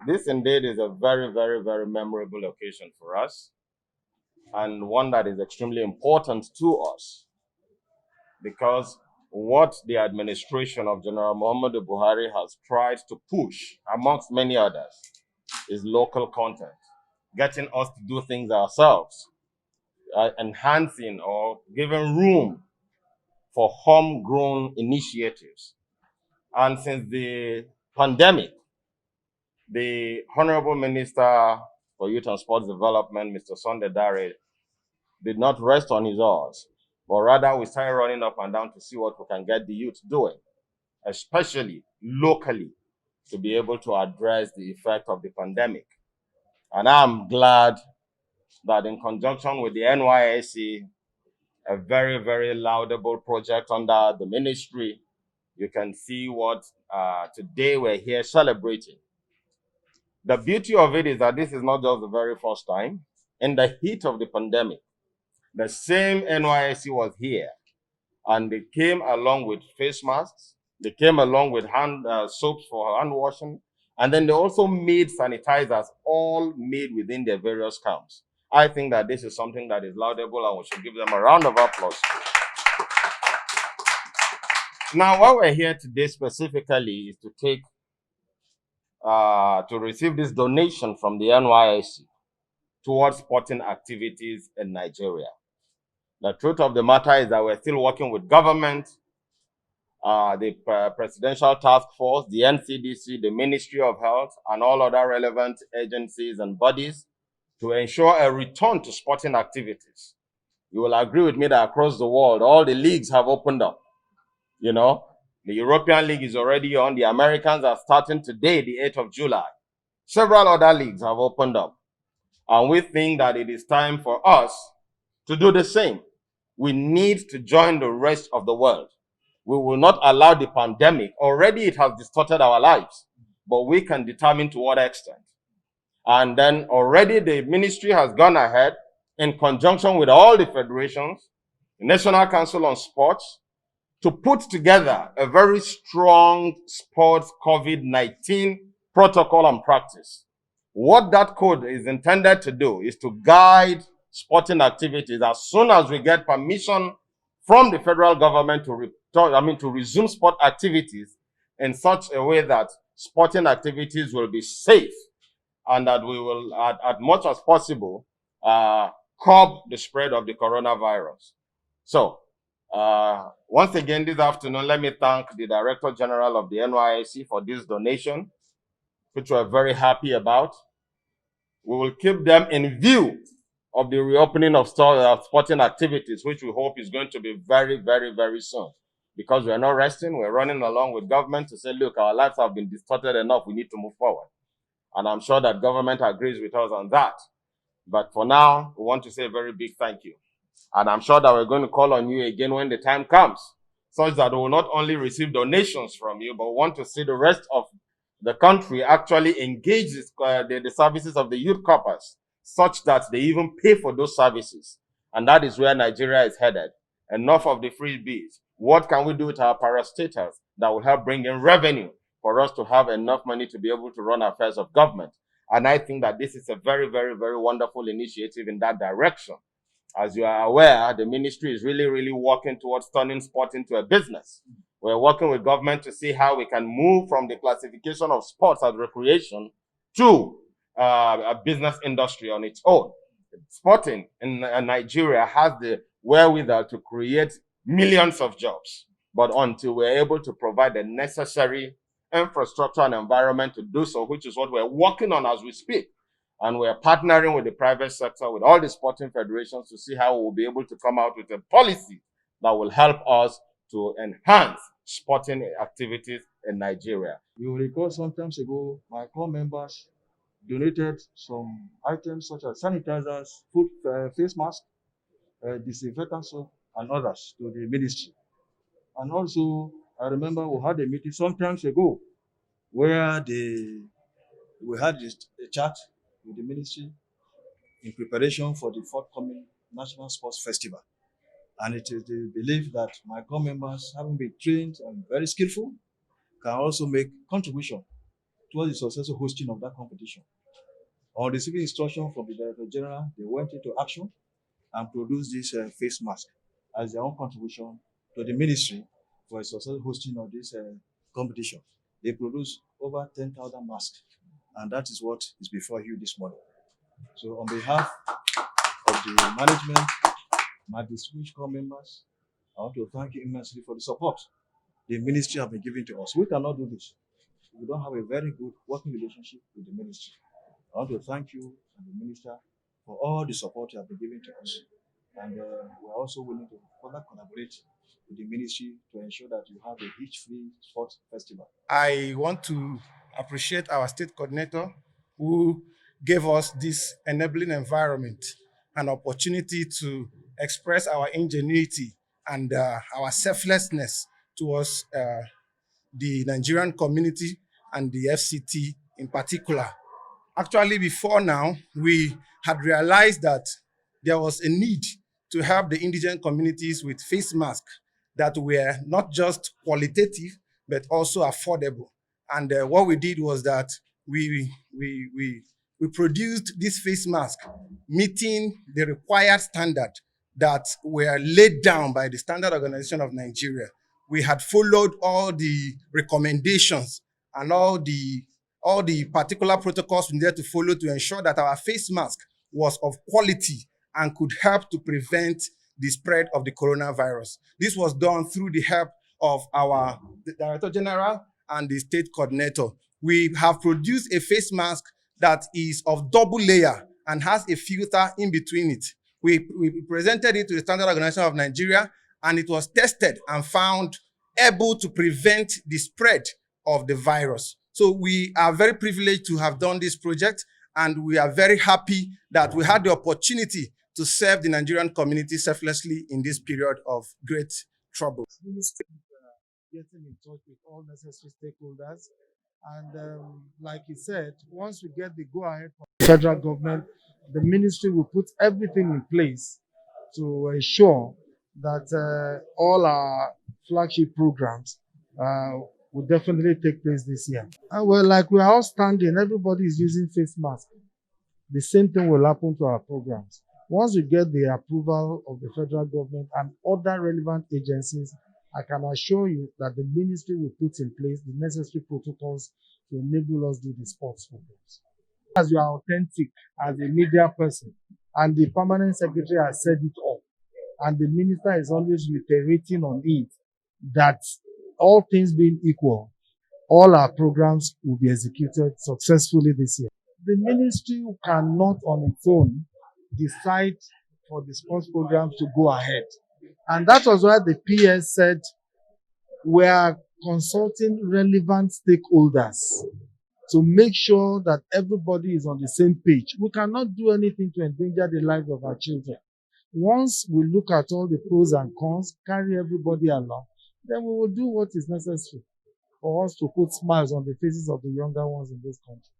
This indeed is a very, very, very memorable occasion for us, and one that is extremely important to us because what the administration of General Muhammadu Buhari has tried to push, amongst many others, is local content, getting us to do things ourselves, enhancing or giving room for homegrown initiatives. And since the pandemic, the Honorable Minister for Youth and Sports Development, Mr. Sunday Dare, did not rest on his oars, but rather we started running up and down to see what we can get the youth doing, especially locally, to be able to address the effect of the pandemic. And I'm glad that in conjunction with the NYSC, a very, very laudable project under the ministry, you can see what today we're here celebrating. The beauty of it is that this is not just the very first time. In the heat of the pandemic, the same NYSC was here, and they came along with face masks. They came along with hand soaps for hand washing, and then they also made sanitizers, all made within their various camps. I think that this is something that is laudable, and we should give them a round of applause. Now, what we're here today specifically is to receive this donation from the NYSC towards sporting activities in Nigeria. The truth of the matter is that we're still working with government, the Presidential Task Force, the NCDC, the Ministry of Health, and all other relevant agencies and bodies to ensure a return to sporting activities. You will agree with me that across the world, all the leagues have opened up. You know, the European League is already on. The Americans are starting today, the 8th of July. Several other leagues have opened up. And we think that it is time for us to do the same. We need to join the rest of the world. We will not allow the pandemic. Already it has distorted our lives, but we can determine to what extent. And then already the ministry has gone ahead in conjunction with all the federations, the National Council on Sports, to put together a very strong sports COVID-19 protocol and practice. What that code is intended to do is to guide sporting activities as soon as we get permission from the federal government to resume sport activities in such a way that sporting activities will be safe and that we will, as much as possible, curb the spread of the coronavirus. So, once again this afternoon, let me thank the Director General of the NYSC for this donation, which we're very happy about. We will keep them in view of the reopening of sporting activities, which we hope is going to be very, very, very soon. Because we're not resting, we're running along with government to say, look, our lives have been distorted enough, we need to move forward. And I'm sure that government agrees with us on that. But for now, we want to say a very big thank you. And I'm sure that we're going to call on you again when the time comes, such that we will not only receive donations from you, but want to see the rest of the country actually engage the services of the youth corpus, such that they even pay for those services. And that is where Nigeria is headed. Enough of the freebies. What can we do with our parastatals that will help bring in revenue for us to have enough money to be able to run affairs of government? And I think that this is a very, very, very wonderful initiative in that direction. As you are aware, the ministry is really, really working towards turning sport into a business. We're working with government to see how we can move from the classification of sports as recreation to a business industry on its own. Sporting in Nigeria has the wherewithal to create millions of jobs. But until we're able to provide the necessary infrastructure and environment to do so, which is what we're working on as we speak, and we're partnering with the private sector, with all the sporting federations to see how we'll be able to come out with a policy that will help us to enhance sporting activities in Nigeria. You will recall some times ago, my Corp members donated some items such as sanitizers, food, face masks, disinfectant soap, and others to the ministry. And also, I remember we had a meeting some times ago where we had a chat with the ministry in preparation for the forthcoming National Sports Festival. And it is the belief that my Corp members, having been trained and very skillful, can also make contribution towards the successful hosting of that competition. On receiving instruction from the Director General, they went into action and produced this face mask as their own contribution to the ministry for a successful hosting of this competition. They produced over 10,000 masks, and that is what is before you this morning. So on behalf of the management, my distinguished Corp members, I want to thank you immensely for the support the ministry have been giving to us. We cannot do this. We don't have a very good working relationship with the ministry. I want to thank you and the minister for all the support you have been giving to us. And we're also willing to further collaborate with the ministry to ensure that you have a hitch-free sports festival. I want to appreciate our state coordinator who gave us this enabling environment and opportunity to express our ingenuity and our selflessness towards the Nigerian community and the FCT in particular. Actually, before now, we had realized that there was a need to help the indigent communities with face masks that were not just qualitative, but also affordable. And what we did was that we produced this face mask meeting the required standard that were laid down by the Standard Organization of Nigeria. We had followed all the recommendations and all the particular protocols we needed to follow to ensure that our face mask was of quality and could help to prevent the spread of the coronavirus. This was done through the help of the Director General and the state coordinator. We have produced a face mask that is of double layer and has a filter in between it. We presented it to the Standard Organization of Nigeria, and it was tested and found able to prevent the spread of the virus. So we are very privileged to have done this project, and we are very happy that we had the opportunity to serve the Nigerian community selflessly in this period of great trouble. Getting in touch with all necessary stakeholders. And like he said, once we get the go-ahead from the federal government, the ministry will put everything in place to ensure that all our flagship programs will definitely take place this year. And well, like we are all standing, everybody is using face masks. The same thing will happen to our programs. Once we get the approval of the federal government and other relevant agencies, I can assure you that the ministry will put in place the necessary protocols to enable us to do the sports programs. As you are authentic as a media person, and the permanent secretary has said it all, and the minister is always reiterating on it, that all things being equal, all our programs will be executed successfully this year. The ministry cannot on its own decide for the sports programs to go ahead. And that was why the PS said we are consulting relevant stakeholders to make sure that everybody is on the same page. We cannot do anything to endanger the lives of our children. Once we look at all the pros and cons, carry everybody along, then we will do what is necessary for us to put smiles on the faces of the younger ones in this country.